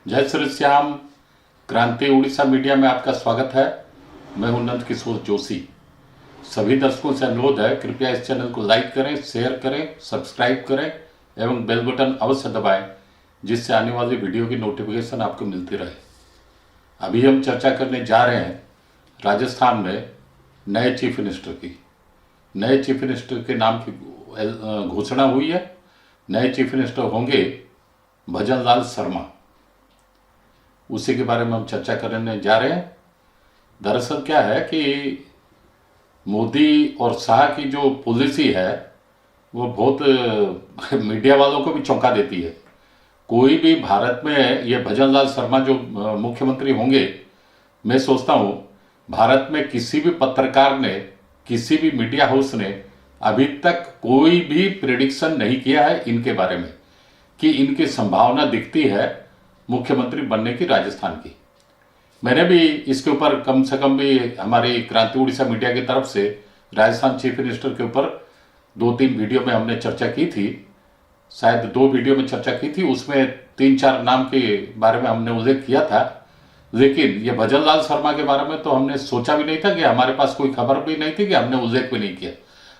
जय श्री श्याम। क्रांति उड़ीसा मीडिया में आपका स्वागत है। मैं हूं नंद किशोर जोशी। सभी दर्शकों से अनुरोध है, कृपया इस चैनल को लाइक करें, शेयर करें, सब्सक्राइब करें एवं बेल बटन अवश्य दबाएं, जिससे आने वाली वीडियो की नोटिफिकेशन आपको मिलती रहे। अभी हम चर्चा करने जा रहे हैं राजस्थान में नए चीफ मिनिस्टर की। नए चीफ मिनिस्टर के नाम की घोषणा हुई है। नए चीफ मिनिस्टर होंगे भजन लाल शर्मा। उसी के बारे में हम चर्चा करने जा रहे हैं। दरअसल क्या है कि मोदी और शाह की जो पॉलिसी है वो बहुत मीडिया वालों को भी चौंका देती है। कोई भी भारत में ये भजन लाल शर्मा जो मुख्यमंत्री होंगे, मैं सोचता हूँ भारत में किसी भी पत्रकार ने, किसी भी मीडिया हाउस ने अभी तक कोई भी प्रेडिक्शन नहीं किया है इनके बारे में कि इनकी संभावना दिखती है मुख्यमंत्री बनने की राजस्थान की। मैंने भी इसके ऊपर कम से कम भी हमारी क्रांति उड़ीसा मीडिया की तरफ से राजस्थान चीफ मिनिस्टर के ऊपर 2-3 वीडियो में हमने चर्चा की थी। शायद 2 वीडियो में चर्चा की थी, उसमें 3-4 नाम के बारे में हमने उल्लेख किया था। लेकिन ये भजन लाल शर्मा के बारे में तो हमने सोचा भी नहीं था, कि हमारे पास कोई खबर भी नहीं थी, कि हमने उल्लेख भी नहीं किया।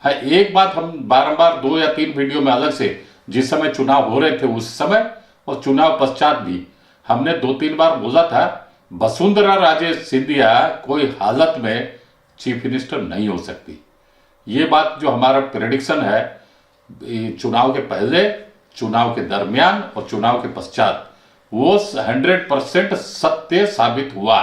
हाँ, एक बात हम बारंबार 2 या 3 वीडियो में अलग से, जिस समय चुनाव हो रहे थे उस समय और चुनाव पश्चात भी हमने 2-3 बार बोला था, वसुंधरा राजे सिंधिया कोई हालत में चीफ मिनिस्टर नहीं हो सकती। ये बात जो हमारा प्रेडिक्शन है चुनाव के पहले, चुनाव के दरमियान और चुनाव के पश्चात, वो 100% सत्य साबित हुआ।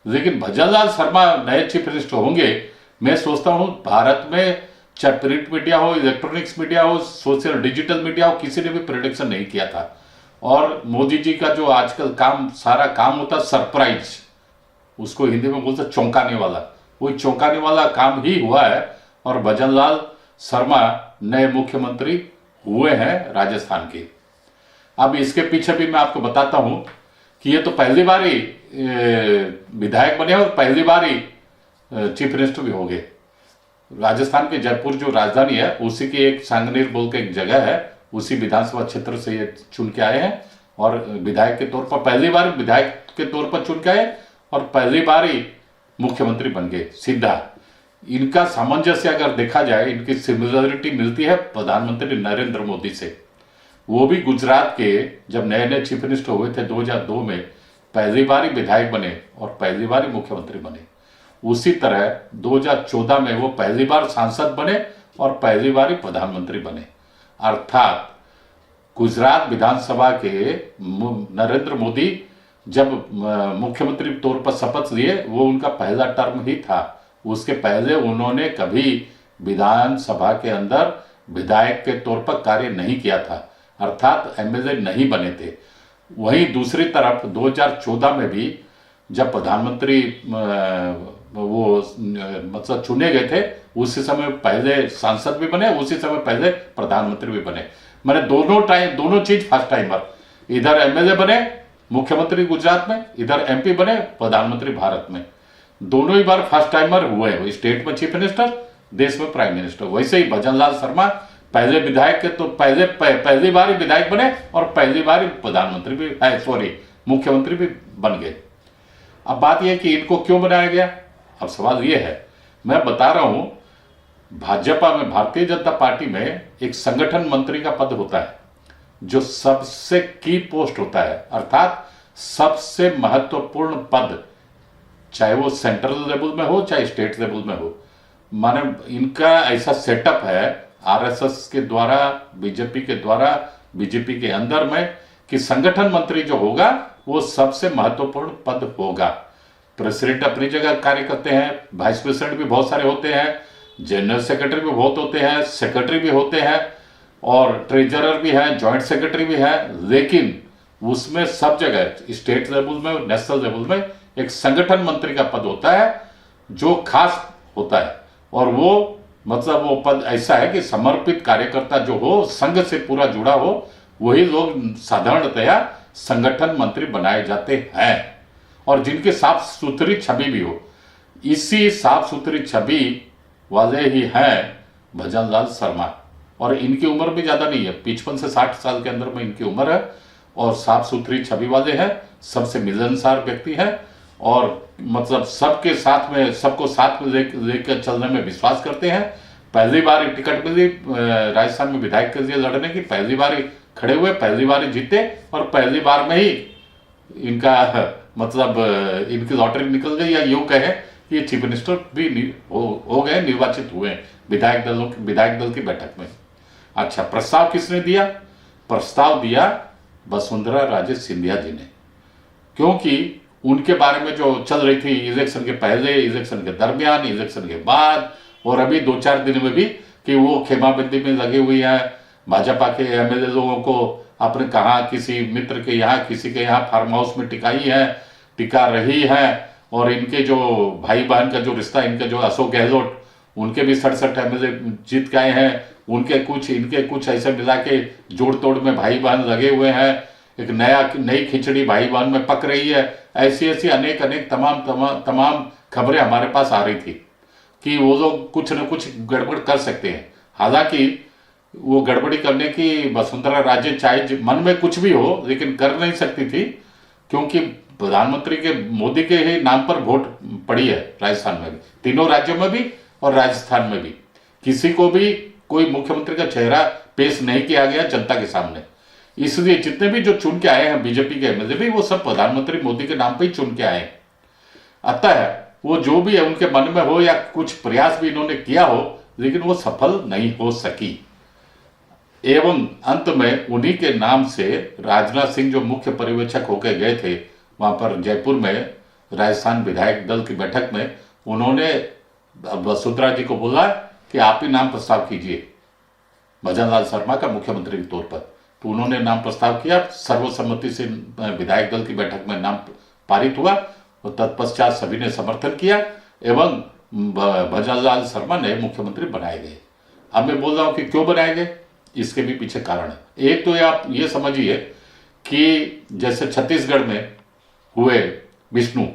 लेकिन भजन लाल शर्मा नए चीफ मिनिस्टर होंगे, मैं सोचता हूं भारत में चाहे प्रिंट मीडिया हो, इलेक्ट्रॉनिक्स मीडिया हो, सोशल डिजिटल मीडिया हो, किसी ने भी प्रेडिक्शन नहीं किया था। और मोदी जी का जो आजकल सारा काम होता है सरप्राइज, उसको हिंदी में बोलते चौंकाने वाला, वही चौंकाने वाला काम ही हुआ है। और भजन लाल शर्मा नए मुख्यमंत्री हुए हैं राजस्थान के। अब इसके पीछे भी मैं आपको बताता हूं कि ये तो पहली बार ही विधायक बने और पहली बार ही चीफ मिनिस्टर भी हो गए। राजस्थान के जयपुर जो राजधानी है, उसी की एक सांगनेर बोल के एक जगह है, उसी विधानसभा क्षेत्र से ये चुन के आए हैं और विधायक के तौर पर पहली बार विधायक के तौर पर चुन के आए और पहली बार ही मुख्यमंत्री बन गए सीधा। इनका सामंजस्य अगर देखा जाए, इनकी सिमिलरिटी मिलती है प्रधानमंत्री नरेंद्र मोदी से। वो भी गुजरात के जब नए नए चीफ मिनिस्टर हुए थे 2002 में, पहली बार ही विधायक बने और पहली बार ही मुख्यमंत्री बने। उसी तरह 2014 में वो पहली बार सांसद बने और पहली बार ही प्रधानमंत्री बने। अर्थात गुजरात विधानसभा के नरेंद्र मोदी जब मुख्यमंत्री तौर पर शपथ लिए, वो उनका पहला टर्म ही था। उसके पहले उन्होंने कभी विधानसभा के अंदर विधायक के तौर पर कार्य नहीं किया था, अर्थात एमएलए नहीं बने थे। वहीं दूसरी तरफ 2014 में भी जब प्रधानमंत्री वो मतलब चुने गए थे, उसी समय पहले सांसद भी बने, उसी समय पहले प्रधानमंत्री भी बने। मैंने दोनों चीज फर्स्ट टाइमर, इधर एमएलए बने मुख्यमंत्री गुजरात में, इधर एमपी बने प्रधानमंत्री भारत में। दोनों ही बार फर्स्ट टाइमर हुए, स्टेट में चीफ मिनिस्टर, देश में प्राइम मिनिस्टर। वैसे ही भजन लाल शर्मा पहले विधायक के तो पहली बार ही विधायक बने और पहली बार ही प्रधानमंत्री भी मुख्यमंत्री भी बन गए। अब बात यह कि इनको क्यों बनाया गया, अब सवाल यह है, मैं बता रहा हूं, भाजपा में, भारतीय जनता पार्टी में एक संगठन मंत्री का पद होता है जो सबसे की पोस्ट होता है, अर्थात सबसे महत्वपूर्ण पद, चाहे वो सेंट्रल लेवल में हो चाहे स्टेट लेवल में हो। माने इनका ऐसा सेटअप है आरएसएस के द्वारा, बीजेपी के द्वारा, बीजेपी के अंदर में, कि संगठन मंत्री जो होगा वो सबसे महत्वपूर्ण पद होगा। प्रेसिडेंट अपनी जगह कार्य करते हैं, वाइस प्रेसिडेंट भी बहुत सारे होते हैं, जनरल सेक्रेटरी भी बहुत होते हैं, सेक्रेटरी भी होते हैं और ट्रेजरर भी है, जॉइंट सेक्रेटरी भी है। लेकिन उसमें सब जगह स्टेट लेवल में, नेशनल लेवल में एक संगठन मंत्री का पद होता है जो खास होता है। और वो मतलब वो पद ऐसा है कि समर्पित कार्यकर्ता जो हो, संघ से पूरा जुड़ा हो, वही लोग साधारणतया संगठन मंत्री बनाए जाते हैं और जिनकी साफ सुथरी छवि भी हो। इसी साफ सुथरी छवि वाले ही हैं भजन लाल शर्मा। और इनकी उम्र भी ज़्यादा नहीं है, 55 से 60 साल के अंदर में इनकी उम्र है। और साफ सुथरी छवि वाले हैं, सबसे मिलनसार व्यक्ति हैं और मतलब सबके साथ में, सबको साथ में लेकर चलने में विश्वास करते हैं। पहली बार टिकट मिली राजस्थान में विधायक के लिए लड़ने की, पहली बार खड़े हुए, पहली बार जीते और पहली बार में ही इनका मतलब इनकी लॉटरी निकल गई, या यूं कहें कि ये चीफ मिनिस्टर भी हो गए, निर्वाचित हुए विधायक दल की बैठक में। अच्छा, प्रस्ताव किसने दिया? प्रस्ताव दिया वसुंधरा राजे सिंधिया जी ने, क्योंकि उनके बारे में जो चल रही थी इलेक्शन के पहले, इलेक्शन के दरमियान, इलेक्शन के बाद और अभी 2-4 दिन में भी, कि वो खेमाबंदी में लगी हुई है, भाजपा के एमएलए लोगों को आपने कहा किसी मित्र के यहाँ, किसी के यहाँ फार्म हाउस में टिका रही है, और इनके जो भाई बहन का जो रिश्ता, इनके जो अशोक गहलोत, उनके भी 67 एमएलए जीत गए हैं, उनके कुछ ऐसे मिला के जोड़ तोड़ में भाई बहन लगे हुए हैं, एक नई खिचड़ी भाई बहन में पक रही है। ऐसी अनेक तमाम खबरें हमारे पास आ रही थी कि वो लोग कुछ न कुछ गड़बड़ कर सकते हैं। हालांकि वो गड़बड़ी करने की वसुंधरा राजे चाहे मन में कुछ भी हो, लेकिन कर नहीं सकती थी, क्योंकि प्रधानमंत्री के मोदी के ही नाम पर वोट पड़ी है राजस्थान में भी, तीनों राज्यों में भी और राजस्थान में भी। किसी को भी कोई मुख्यमंत्री का चेहरा पेश नहीं किया गया जनता के सामने, इसलिए जितने भी जो चुन के आए हैं बीजेपी के एमएलए भी, वो सब प्रधानमंत्री मोदी के नाम पर ही चुन के आए। अतः वो जो भी है उनके मन में हो या कुछ प्रयास भी इन्होंने किया हो, लेकिन वो सफल नहीं हो सकी। एवं अंत में उन्हीं के नाम से राजनाथ सिंह जो मुख्य पर्यवेक्षक होकर गए थे वहां पर जयपुर में राजस्थान विधायक दल की बैठक में, उन्होंने वसुंधरा जी को बोला कि आप ही नाम प्रस्ताव कीजिए भजनलाल शर्मा का मुख्यमंत्री के तौर पर। तो उन्होंने नाम प्रस्ताव किया, सर्वसम्मति से विधायक दल की बैठक में नाम पारित हुआ और तत्पश्चात सभी ने समर्थन किया एवं भजनलाल शर्मा नए मुख्यमंत्री बनाए गए। अब मैं बोल रहा हूं कि क्यों बनाए गए, इसके भी पीछे कारण है। एक तो आप ये समझिए कि जैसे छत्तीसगढ़ में हुए विष्णु,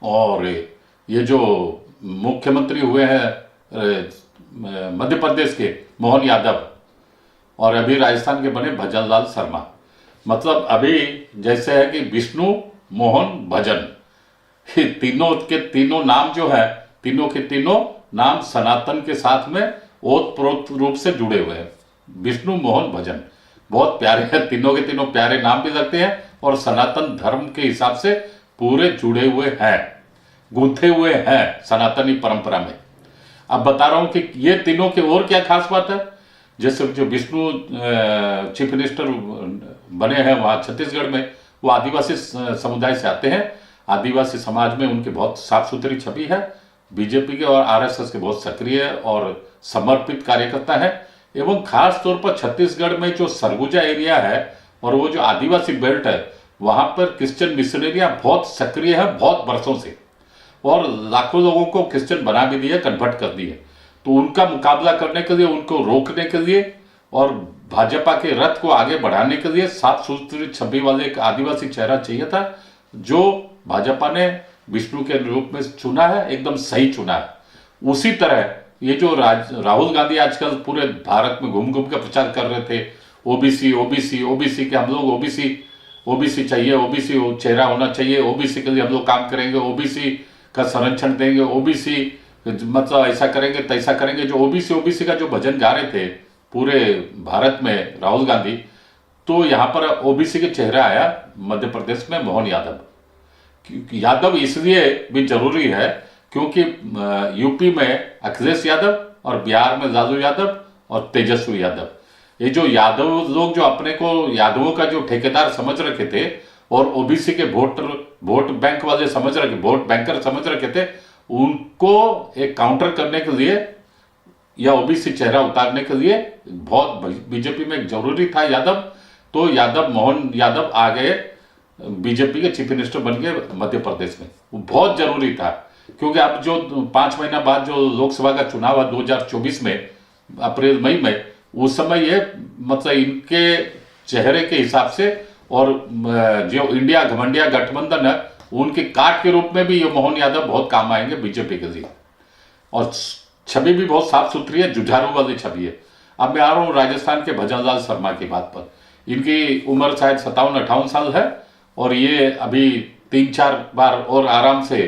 और ये जो मुख्यमंत्री हुए हैं मध्य प्रदेश के मोहन यादव, और अभी राजस्थान के बने भजनलाल शर्मा। मतलब अभी जैसे है कि विष्णु, मोहन, भजन, तीनों के तीनों नाम जो है, तीनों के तीनों नाम सनातन के साथ में ओतप्रोत रूप से जुड़े हुए हैं। विष्णु, मोहन, भजन बहुत प्यारे हैं, तीनों के तीनों प्यारे नाम भी लगते हैं और सनातन धर्म के हिसाब से पूरे जुड़े हुए हैं, गूंथे हुए हैं सनातनी परंपरा में। अब बता रहा हूं कि ये तीनों की और क्या खास बात है। जैसे जो विष्णु चीफ मिनिस्टर बने हैं वहां छत्तीसगढ़ में, वो आदिवासी समुदाय से आते हैं। आदिवासी समाज में उनकी बहुत साफ सुथरी छवि है, बीजेपी के और आरएसएस के बहुत सक्रिय और समर्पित कार्यकर्ता है। एवं खास तौर पर छत्तीसगढ़ में जो सरगुजा एरिया है और वो जो आदिवासी बेल्ट है, वहां पर क्रिश्चियन मिशनरियां बहुत सक्रिय है बहुत वर्षों से, और लाखों लोगों को क्रिश्चियन बना भी दिए, कन्वर्ट कर दिए। तो उनका मुकाबला करने के लिए, उनको रोकने के लिए और भाजपा के रथ को आगे बढ़ाने के लिए साफ सुथरी छवि वाले एक आदिवासी चेहरा चाहिए था, जो भाजपा ने विष्णु के रूप में चुना है, एकदम सही चुना है। उसी तरह ये जो राहुल गांधी आजकल पूरे भारत में घूम के प्रचार कर रहे थे, ओबीसी ओबीसी ओबीसी के हम लोग ओबीसी चाहिए, ओबीसी चेहरा होना चाहिए, ओबीसी के लिए हम लोग काम करेंगे, ओबीसी का संरक्षण देंगे, ओबीसी मतलब ऐसा करेंगे तैसा करेंगे। जो ओबीसी का जो भजन गा रहे थे पूरे भारत में राहुल गांधी, तो यहाँ पर ओबीसी के चेहरा आया मध्य प्रदेश में मोहन यादव। यादव इसलिए भी जरूरी है क्योंकि यूपी में अखिलेश यादव और बिहार में लालू यादव और तेजस्वी यादव, ये जो यादव लोग जो अपने को यादवों का जो ठेकेदार समझ रखे थे और ओबीसी के वोट बैंक वाले वोट बैंकर समझ रखे थे, उनको एक काउंटर करने के लिए या ओबीसी चेहरा उतारने के लिए बहुत बीजेपी में जरूरी था यादव। तो मोहन यादव आ गए बीजेपी के चीफ मिनिस्टर बन गए मध्य प्रदेश में। वो बहुत जरूरी था क्योंकि अब जो 5 महीना बाद जो लोकसभा का चुनाव हुआ 2024 में अप्रैल मई में, उस समय ये मतलब इनके चेहरे के हिसाब से और जो इंडिया घमंडिया गठबंधन है उनके काट के रूप में भी ये मोहन यादव बहुत काम आएंगे बीजेपी के लिए। और छवि भी बहुत साफ सुथरी है, जुझारू वाली छवि है। अब मैं आ रहा हूँ राजस्थान के भजनलाल शर्मा की बात पर। इनकी उम्र शायद 57-58 साल है, और ये अभी 3-4 बार और आराम से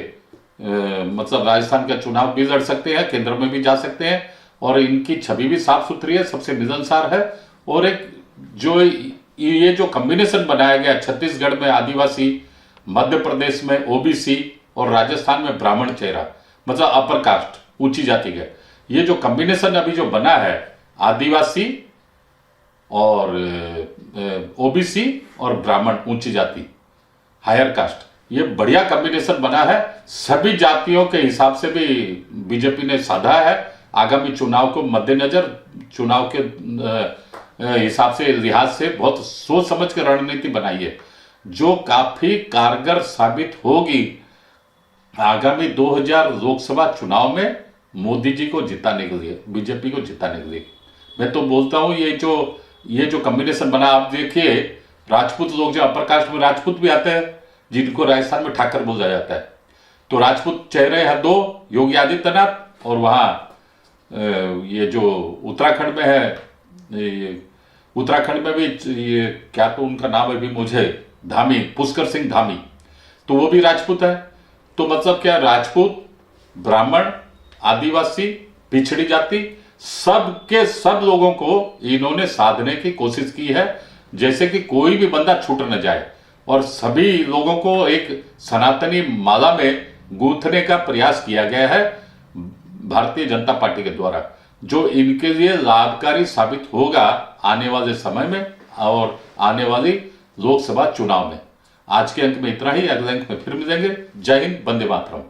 मतलब राजस्थान का चुनाव भी लड़ सकते हैं, केंद्र में भी जा सकते हैं, और इनकी छवि भी साफ सुथरी है, सबसे मिलनसार है। और एक जो ये जो कॉम्बिनेशन बनाया गया, छत्तीसगढ़ में आदिवासी, मध्य प्रदेश में ओबीसी और राजस्थान में ब्राह्मण चेहरा, मतलब अपर कास्ट, ऊंची जाति का, ये जो कॉम्बिनेशन अभी जो बना है, आदिवासी और ओबीसी और ब्राह्मण ऊंची जाति, हायर कास्ट, ये बढ़िया कॉम्बिनेशन बना है। सभी जातियों के हिसाब से भी बीजेपी ने साधा है। आगामी चुनाव को मद्देनजर, चुनाव के हिसाब से, लिहाज से बहुत सोच समझ के रणनीति बनाई है, जो काफी कारगर साबित होगी आगामी 2000 लोकसभा चुनाव में मोदी जी को जिताने के लिए, बीजेपी को जिताने के लिए। मैं तो बोलता हूं ये जो कॉम्बिनेशन बना, आप देखिए, राजपूत लोग जो अपर कास्ट में राजपूत भी आते हैं, जिनको राजस्थान में ठाकर बोला जाता है, तो राजपूत चेहरे हैं दो, योगी आदित्यनाथ, और वहां ये जो उत्तराखंड में है, उत्तराखंड में भी ये क्या तो उनका नाम है भी मुझे, धामी, पुष्कर सिंह धामी, तो वो भी राजपूत है। तो मतलब क्या, राजपूत, ब्राह्मण, आदिवासी, पिछड़ी जाति, सब के सब लोगों को इन्होंने साधने की कोशिश की है, जैसे कि कोई भी बंदा छूट न जाए, और सभी लोगों को एक सनातनी माला में गूंथने का प्रयास किया गया है भारतीय जनता पार्टी के द्वारा, जो इनके लिए लाभकारी साबित होगा आने वाले समय में और आने वाली लोकसभा चुनाव में। आज के अंक में इतना ही, अगले अंक में फिर मिलेंगे। जय हिंद, वंदे मातरम।